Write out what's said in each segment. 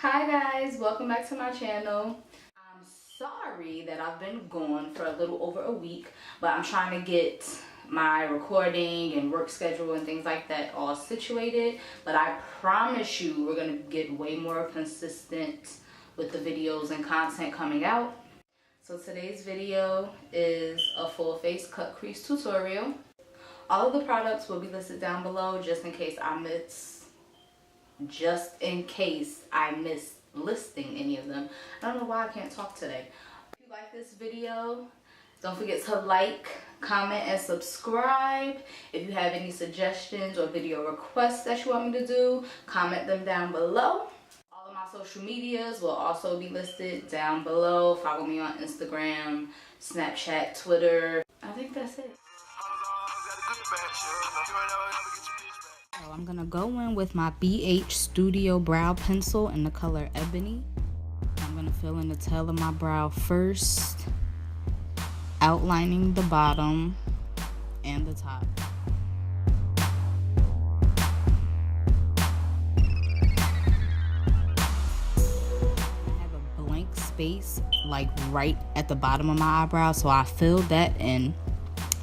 Hi guys, welcome back to my channel. I'm sorry that I've been gone for a little over a week, but I'm trying to get my recording and work schedule and things like that all situated. But I promise you we're gonna get way more consistent with the videos and content coming out. So today's video is a full face cut crease tutorial. All of the products will be listed down below just in case I miss listing any of them. I don't know why I can't talk today. If you like this video, don't forget to like, comment, and subscribe. If you have any suggestions or video requests that you want me to do, comment them down below. All of my social medias will also be listed down below. Follow me on Instagram, Snapchat, Twitter. I think that's it. So I'm gonna go in with my BH Studio Brow Pencil in the color Ebony. I'm gonna fill in the tail of my brow first, outlining the bottom and the top. I have a blank space like right at the bottom of my eyebrow, so I filled that in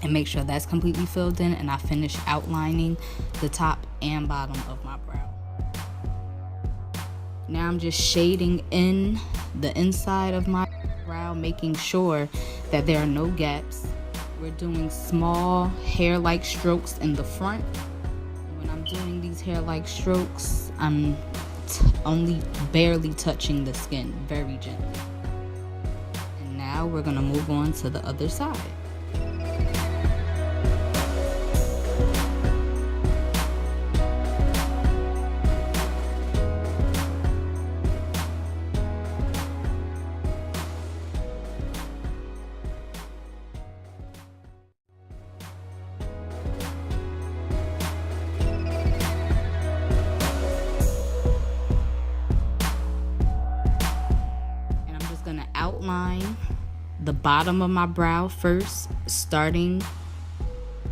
and make sure that's completely filled in, and I finish outlining the top and bottom of my brow. Now I'm just shading in the inside of my brow, making sure that there are no gaps. We're doing small hair-like strokes in the front. When I'm doing these hair-like strokes, I'm only barely touching the skin, very gently. And now we're gonna move on to the other side. Outline the bottom of my brow first, starting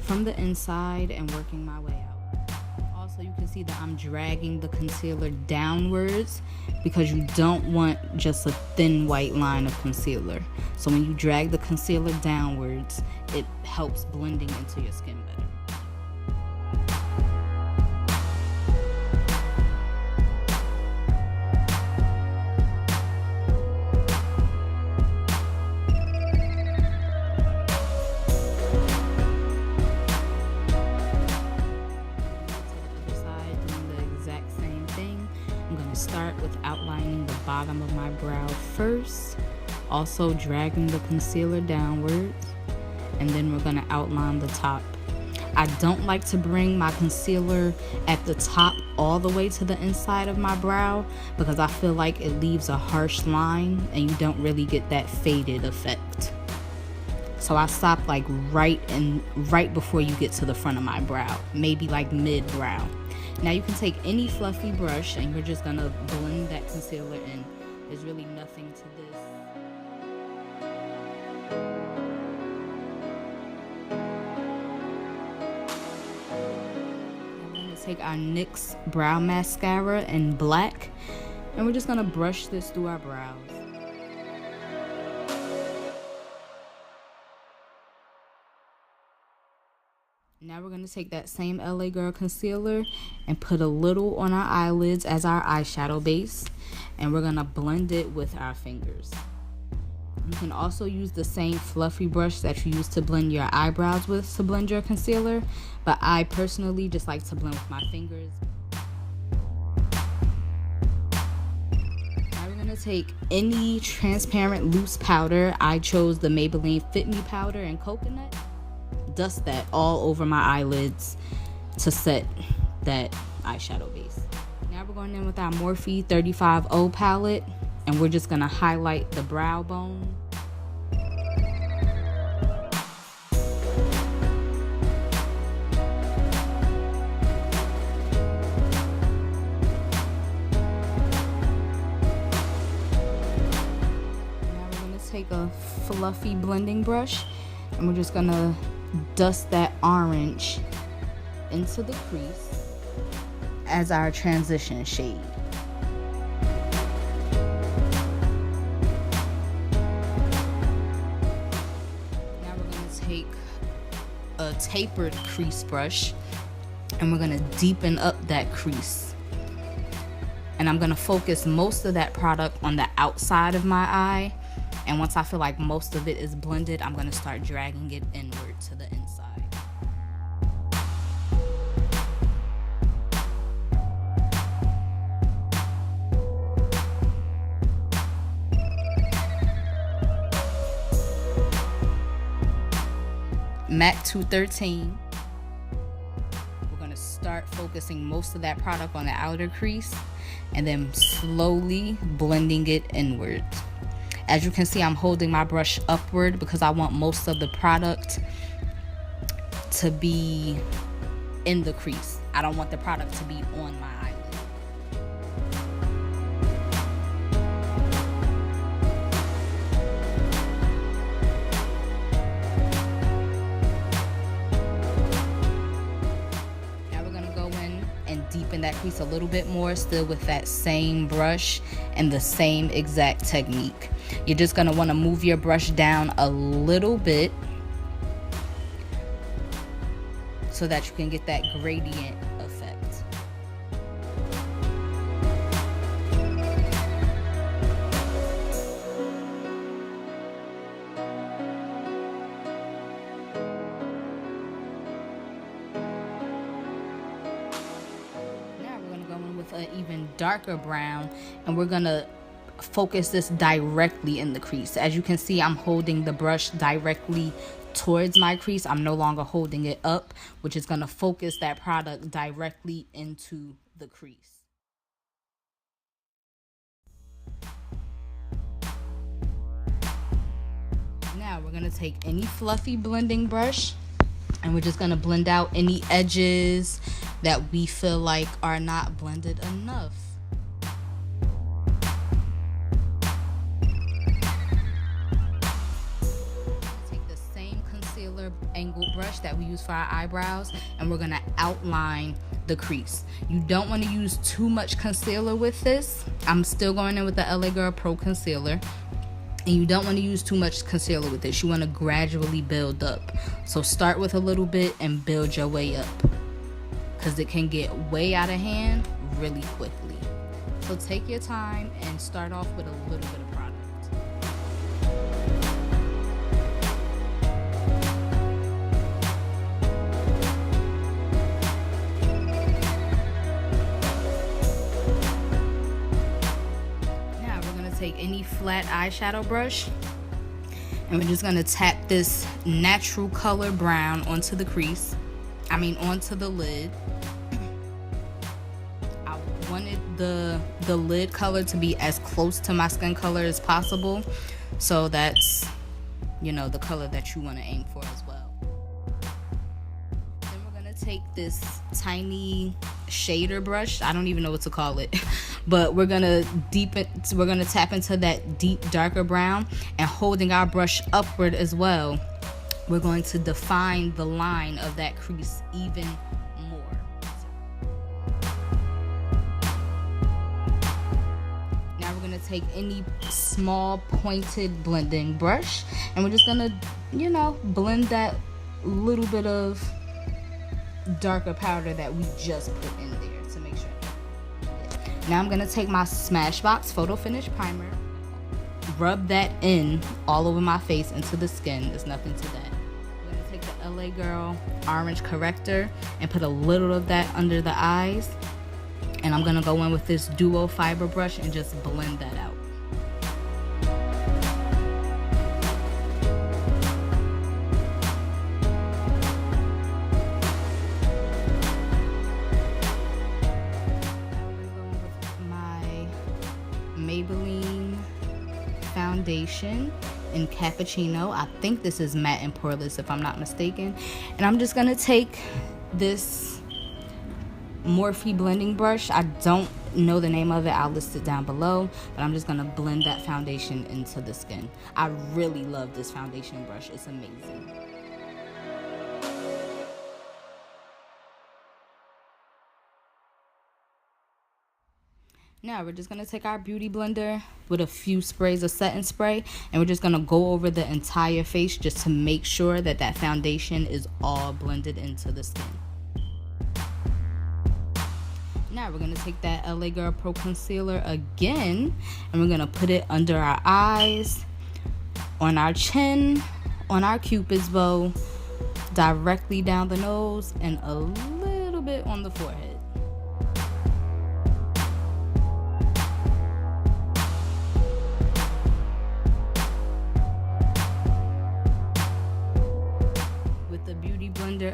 from the inside and working my way out. Also, you can see that I'm dragging the concealer downwards because you don't want just a thin white line of concealer. So when you drag the concealer downwards, it helps blending into your skin better. Start with outlining the bottom of my brow first, also dragging the concealer downwards, and then we're going to outline the top. I don't like to bring my concealer at the top all the way to the inside of my brow because I feel like it leaves a harsh line and you don't really get that faded effect. So I stop like right before you get to the front of my brow, maybe like mid brow. Now you can take any fluffy brush and you're just gonna blend that concealer in. There's really nothing to this. I'm gonna take our NYX brow mascara in black and we're just gonna brush this through our brows. Now we're going to take that same LA Girl concealer and put a little on our eyelids as our eyeshadow base. And we're going to blend it with our fingers. You can also use the same fluffy brush that you use to blend your eyebrows with to blend your concealer. But I personally just like to blend with my fingers. Now we're going to take any transparent loose powder. I chose the Maybelline Fit Me powder in coconut. Dust that all over my eyelids to set that eyeshadow base. Now we're going in with our Morphe 35O palette and we're just going to highlight the brow bone. Now we're going to take a fluffy blending brush and we're just going to dust that orange into the crease as our transition shade. a tapered crease brush, and we're gonna deepen up that crease. And I'm gonna focus most of that product on the outside of my eye. And once I feel like most of it is blended, I'm gonna start dragging it inward to the inside. Matte 213. We're gonna start focusing most of that product on the outer crease and then slowly blending it inward. As you can see, I'm holding my brush upward because I want most of the product to be in the crease. I don't want the product to be on my eyelid. Deepen that crease a little bit more, still with that same brush and the same exact technique. You're just going to want to move your brush down a little bit so that you can get that gradient effect. An even darker brown, and we're gonna focus this directly in the crease. As you can see, I'm holding the brush directly towards my crease. I'm no longer holding it up, which is gonna focus that product directly into the crease. Now we're gonna take any fluffy blending brush and we're just gonna blend out any edges that we feel like are not blended enough. Take the same concealer angled brush that we use for our eyebrows, and we're gonna outline the crease. You don't want to use too much concealer with this. I'm still going in with the LA Girl Pro Concealer. And you don't want to use too much concealer with this. You want to gradually build up. So start with a little bit and build your way up, because it can get way out of hand really quickly. So take your time and start off with a little bit of product. Take any flat eyeshadow brush and we're just going to tap this natural color brown onto the crease. Onto the lid. I wanted the lid color to be as close to my skin color as possible, so that's, the color that you want to aim for as well. Then we're going to take this tiny shader brush. I don't even know what to call it. But we're gonna tap into that deep darker brown, and holding our brush upward as well, we're going to define the line of that crease even more. Now we're gonna take any small pointed blending brush and we're just gonna, blend that little bit of darker powder that we just put in there to make sure. Now I'm going to take my Smashbox Photo Finish Primer, rub that in all over my face into the skin. There's nothing to that. I'm going to take the LA Girl Orange Corrector and put a little of that under the eyes. And I'm going to go in with this Duo Fiber brush and just blend that out. Maybelline foundation in Cappuccino. I think this is Matte&Poreless if I'm not mistaken. And I'm just gonna take this Morphe blending brush. I don't know the name of it. I'll list it down below. But I'm just gonna blend that foundation into the skin. I really love this foundation brush. It's amazing. Now we're just going to take our beauty blender with a few sprays of setting spray, and we're just going to go over the entire face just to make sure that that foundation is all blended into the skin. Now we're going to take that LA Girl Pro Concealer again, and we're going to put it under our eyes, on our chin, on our Cupid's bow, directly down the nose, and a little bit on the forehead.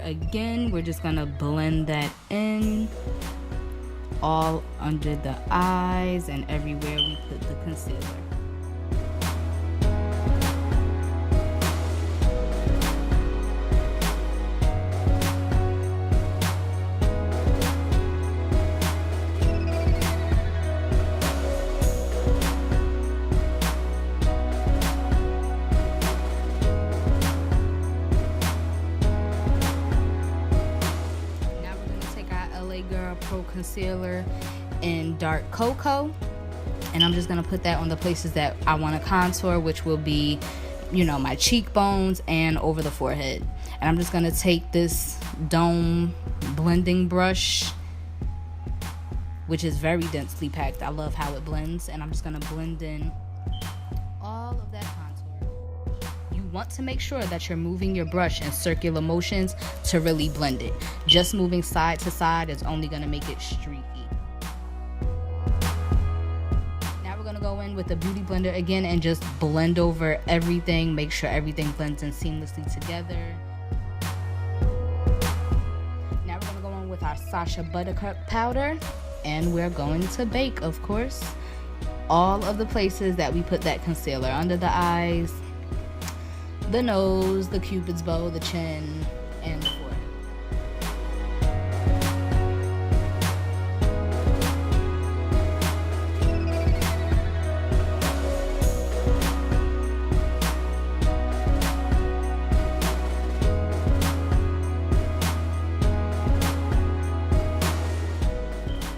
Again, we're just gonna blend that in all under the eyes and everywhere we put the concealer. Concealer in dark cocoa, and I'm just gonna put that on the places that I want to contour, which will be, you know, my cheekbones and over the forehead. And I'm just gonna take this dome blending brush, which is very densely packed. I love how it blends, and I'm just gonna blend in all of that contour. You want to make sure that you're moving your brush in circular motions to really blend it. Just moving side to side is only going to make it streaky. Now we're going to go in with the beauty blender again and just blend over everything. Make sure everything blends in seamlessly together. Now we're going to go in with our Sacha Buttercup powder, and we're going to bake, of course, all of the places that we put that concealer: under the eyes, the nose, the Cupid's bow, the chin, and the forehead.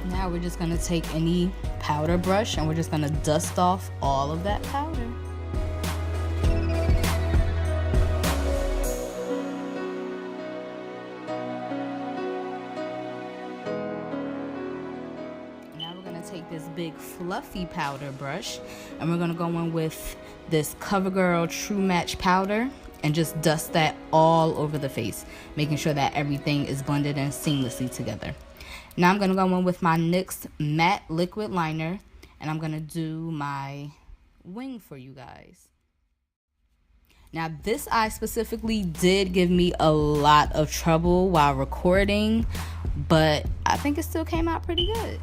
Now we're just gonna take any powder brush and we're just gonna dust off all of that powder. Take this big fluffy powder brush and we're gonna go in with this Covergirl True Match powder and just dust that all over the face, making sure that everything is blended in seamlessly together. Now I'm gonna go in with my NYX matte liquid liner, and I'm gonna do my wing for you guys. Now this eye specifically did give me a lot of trouble while recording, but I think it still came out pretty good.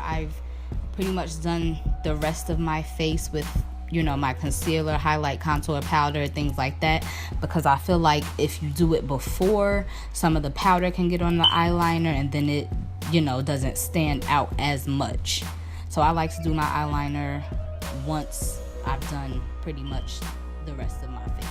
I've pretty much done the rest of my face with, you know, my concealer, highlight, contour powder, things like that, because I feel like if you do it before, some of the powder can get on the eyeliner and then it, you know, doesn't stand out as much. So I like to do my eyeliner once I've done pretty much the rest of my face.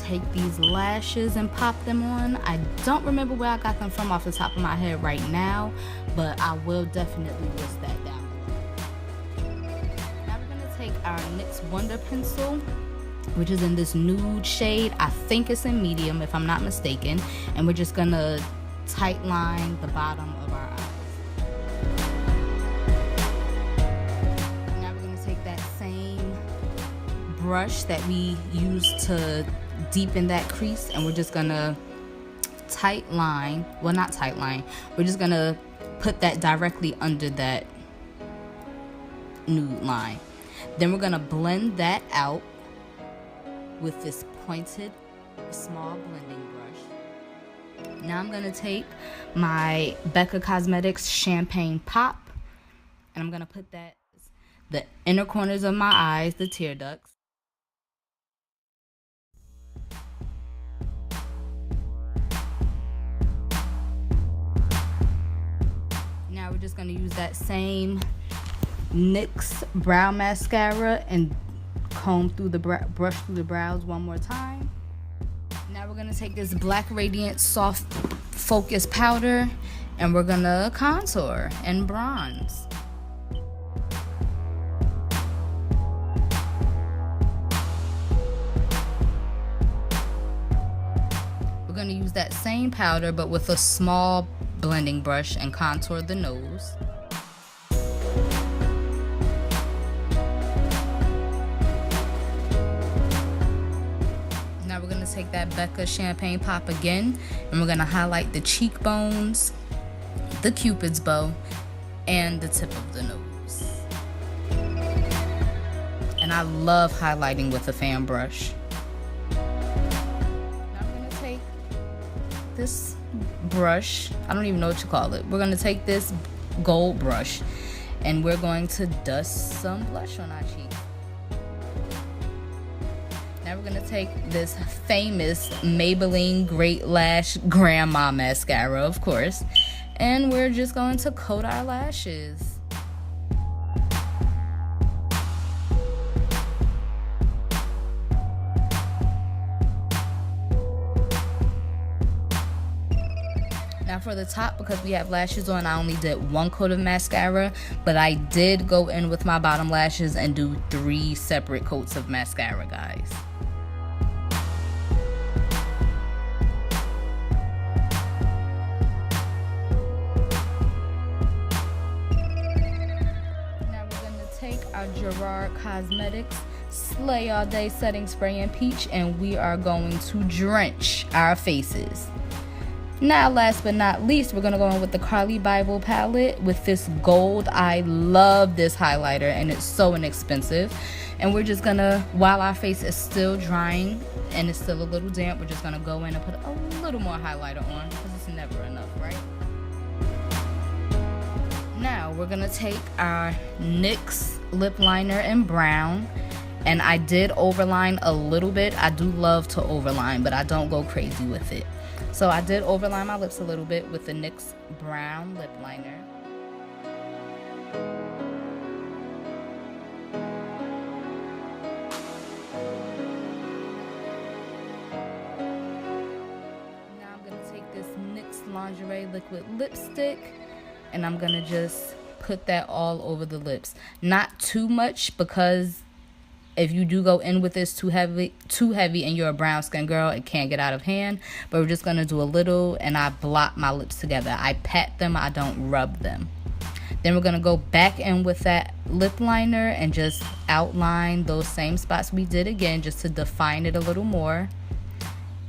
take these lashes and pop them on. I don't remember where I got them from off the top of my head right now, but I will definitely list that down below. Now we're gonna take our NYX Wonder Pencil, which is in this nude shade. I think it's in medium if I'm not mistaken, and we're just gonna tight line the bottom of our eyes. Now we're gonna take that same brush that we used to deepen that crease, and we're just gonna tight line, well, not tight line, we're just gonna put that directly under that nude line. Then we're gonna blend that out with this pointed small blending brush. Now I'm gonna take my Becca Cosmetics Champagne Pop, and I'm gonna put that the inner corners of my eyes, the tear ducts. Now we're just gonna use that same NYX brow mascara and comb through the brush through the brows one more time. Now we're gonna take this black Radiance soft focus powder, and we're gonna contour and bronze. We're gonna use that same powder but with a small blending brush and contour the nose. Now we're gonna take that Becca Champagne Pop again, and we're gonna highlight the cheekbones, the Cupid's bow, and the tip of the nose. And I love highlighting with a fan brush. Now I'm gonna take this brush, I don't even know what you call it. We're gonna take this gold brush, and we're going to dust some blush on our cheek. Now we're gonna take this famous Maybelline Great Lash Grandma Mascara, of course, and we're just going to coat our lashes. Now for the top, because we have lashes on, I only did one coat of mascara, but I did go in with my bottom lashes and do 3 separate coats of mascara, guys. Now we're going to take our Gerard Cosmetics Slay All Day Setting Spray in Peach, and we are going to drench our faces. Now, last but not least, we're going to go in with the Carly Bible palette with this gold. I love this highlighter, and it's so inexpensive. And we're just going to, while our face is still drying and it's still a little damp, we're just going to go in and put a little more highlighter on, because it's never enough, right? Now, we're going to take our NYX lip liner in brown. And I did overline a little bit. I do love to overline, but I don't go crazy with it. So I did overline my lips a little bit with the NYX brown lip liner. Now I'm going to take this NYX Lingerie liquid lipstick, and I'm going to just put that all over the lips. Not too much, because if you do go in with this too heavy and you're a brown skin girl, it can't get out of hand. But we're just going to do a little, and I blot my lips together. I pat them, I don't rub them. Then we're going to go back in with that lip liner and just outline those same spots we did again, just to define it a little more.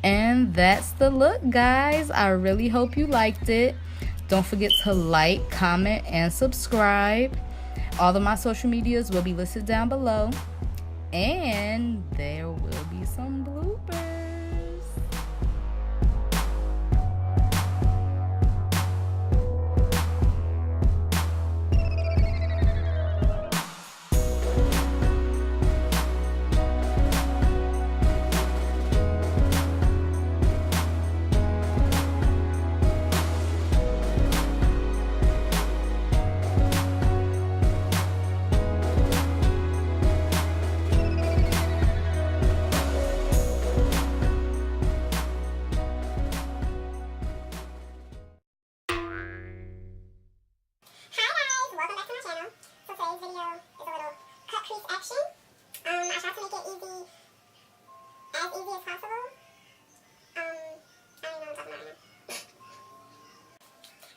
And that's the look, guys. I really hope you liked it. Don't forget to like, comment, and subscribe. All of my social medias will be listed down below. And there will be some bloopers. today's video is a little cut crease action. I tried to make it easy, as easy as possible. I don't even know what I'm talking about right now.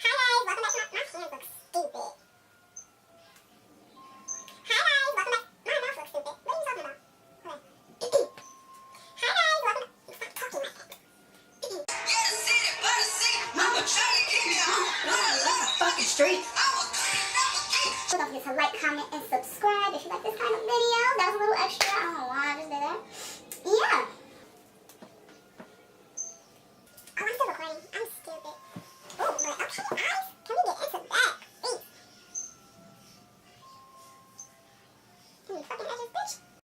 Hi guys, welcome back to my hands look stupid. Hi guys, welcome back. My mouth looks stupid. What are you talking about? Okay. Hi guys, welcome back. Stop talking like that. Mama trying to keep me home. Fucking street. Don't forget to like, comment, and subscribe if you like this kind of video. That was a little extra. I don't know why I just did that. Yeah. Oh, I'm still recording. I'm stupid. Oh, but okay.